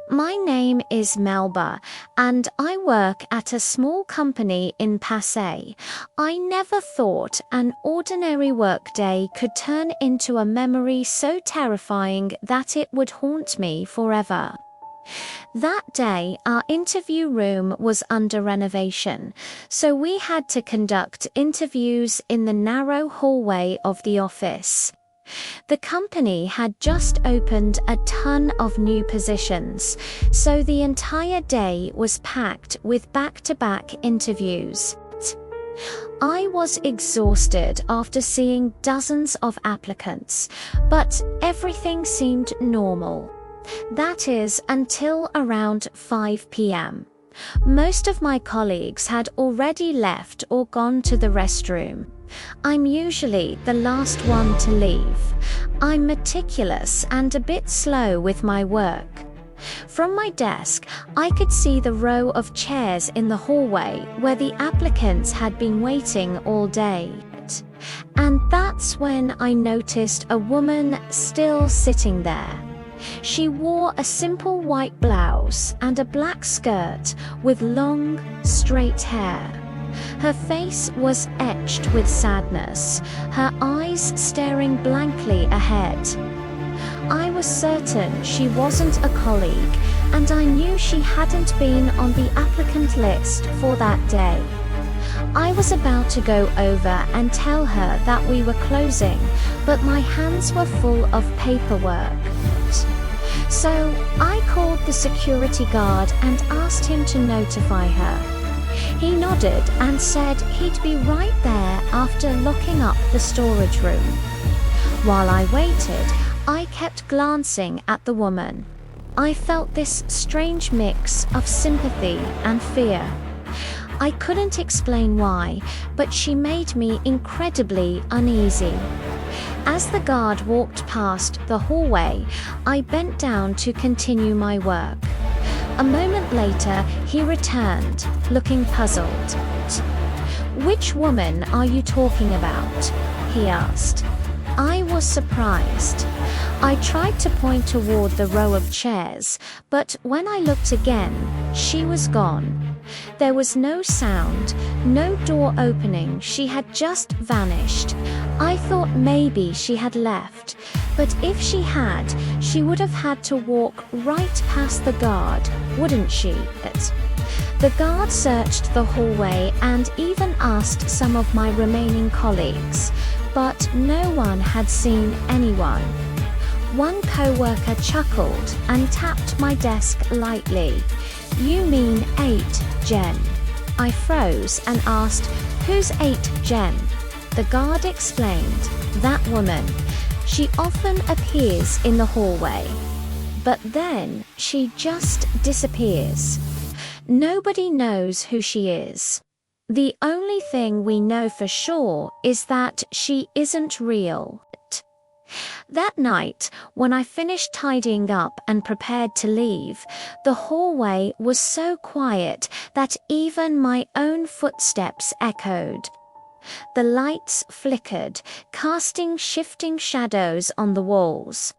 My name is Melba, and I work at a small company in Pasay. I never thought an ordinary workday could turn into a memory so terrifying that it would haunt me forever. That day, our interview room was under renovation, so we had to conduct interviews in the narrow hallway of the office. The company had just opened a ton of new positions, so the entire day was packed with back-to-back interviews. I was exhausted after seeing dozens of applicants, but everything seemed normal. That is, until around 5 p.m. Most of my colleagues had already left or gone to the restroom. I'm usually the last one to leave. I'm meticulous and a bit slow with my work. From my desk, I could see the row of chairs in the hallway where the applicants had been waiting all day. And that's when I noticed a woman still sitting there. She wore a simple white blouse and a black skirt with long, straight hair. Her face was etched with sadness, her eyes staring blankly ahead. I was certain she wasn't a colleague, and I knew she hadn't been on the applicant list for that day. I was about to go over and tell her that we were closing, but my hands were full of paperwork. So I called the security guard and asked him to notify her. He nodded and said he'd be right there after locking up the storage room. While I waited, I kept glancing at the woman. I felt this strange mix of sympathy and fear. I couldn't explain why, but she made me incredibly uneasy. As the guard walked past the hallway, I bent down to continue my work. A moment later, he returned, looking puzzled. "Which woman are you talking about?" he asked. I was surprised. I tried to point toward the row of chairs, but when I looked again, she was gone. There was no sound, no door opening, she had just vanished. I thought maybe she had left, but if she had, she would have had to walk right past the guard, wouldn't she? The guard searched the hallway and even asked some of my remaining colleagues, but no one had seen anyone. One co-worker chuckled and tapped my desk lightly. "You mean 8, Jen?" I froze and asked, "Who's 8, Jen?" The guard explained, "That woman. She often appears in the hallway, but then she just disappears. Nobody knows who she is. The only thing we know for sure is that she isn't real." That night, when I finished tidying up and prepared to leave, the hallway was so quiet that even my own footsteps echoed. The lights flickered, casting shifting shadows on the walls.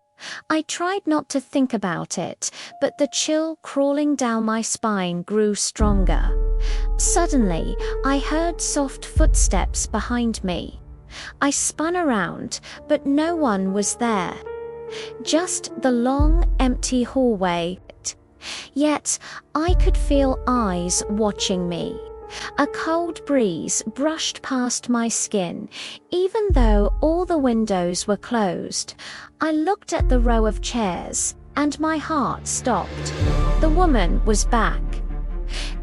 I tried not to think about it, but the chill crawling down my spine grew stronger. Suddenly, I heard soft footsteps behind me. I spun around, but no one was there. Just the long, empty hallway. Yet, I could feel eyes watching me. A cold breeze brushed past my skin, even though all the windows were closed. I looked at the row of chairs, and my heart stopped. The woman was back.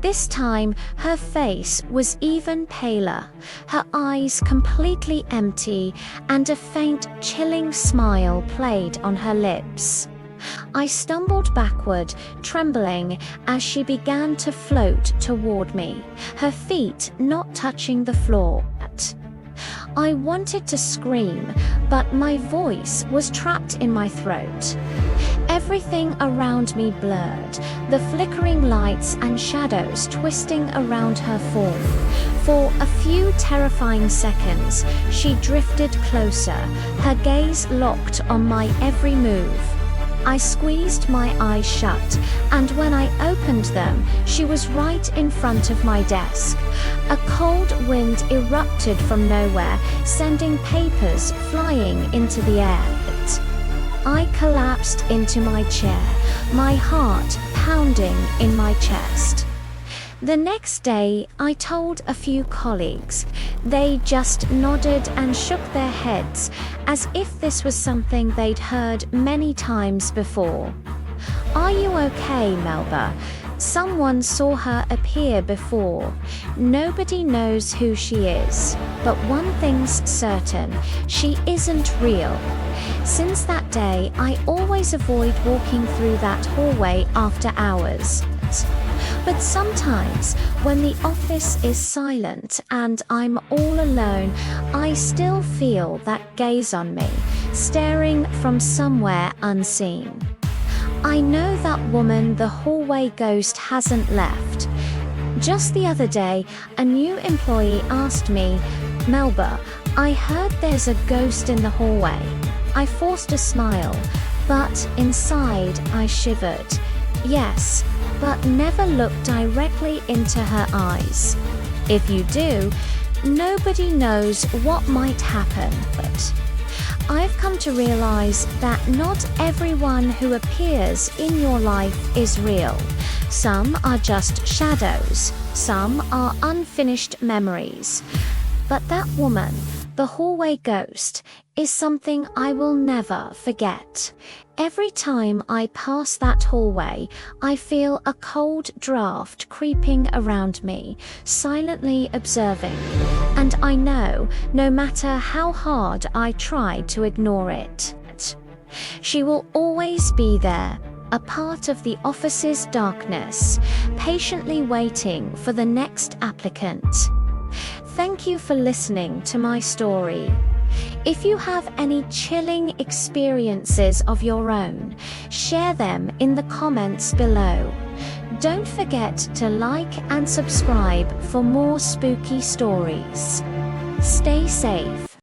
This time, her face was even paler, her eyes completely empty, and a faint, chilling smile played on her lips. I stumbled backward, trembling, as she began to float toward me, her feet not touching the floor. I wanted to scream, but my voice was trapped in my throat. Everything around me blurred, the flickering lights and shadows twisting around her form. For a few terrifying seconds, she drifted closer, her gaze locked on my every move. I squeezed my eyes shut, and when I opened them, she was right in front of my desk. A cold wind erupted from nowhere, sending papers flying into the air. I collapsed into my chair, my heart pounding in my chest. The next day, I told a few colleagues. They just nodded and shook their heads, as if this was something they'd heard many times before. "Are you okay, Melba? Someone saw her appear before. Nobody knows who she is, but one thing's certain, she isn't real." Since that day, I always avoid walking through that hallway after hours. But sometimes, when the office is silent and I'm all alone, I still feel that gaze on me, staring from somewhere unseen. I know that woman the hallway ghost hasn't left. Just the other day, a new employee asked me, "Melba, I heard there's a ghost in the hallway." I forced a smile, but inside I shivered. Yes, but never look directly into her eyes. If you do, nobody knows what might happen. But I've come to realize that not everyone who appears in your life is real. Some are just shadows, some are unfinished memories. But that woman, the hallway ghost, is something I will never forget. Every time I pass that hallway, I feel a cold draft creeping around me, silently observing. And I know, no matter how hard I try to ignore it, she will always be there, a part of the office's darkness, patiently waiting for the next applicant. Thank you for listening to my story. If you have any chilling experiences of your own, share them in the comments below. Don't forget to like and subscribe for more spooky stories. Stay safe.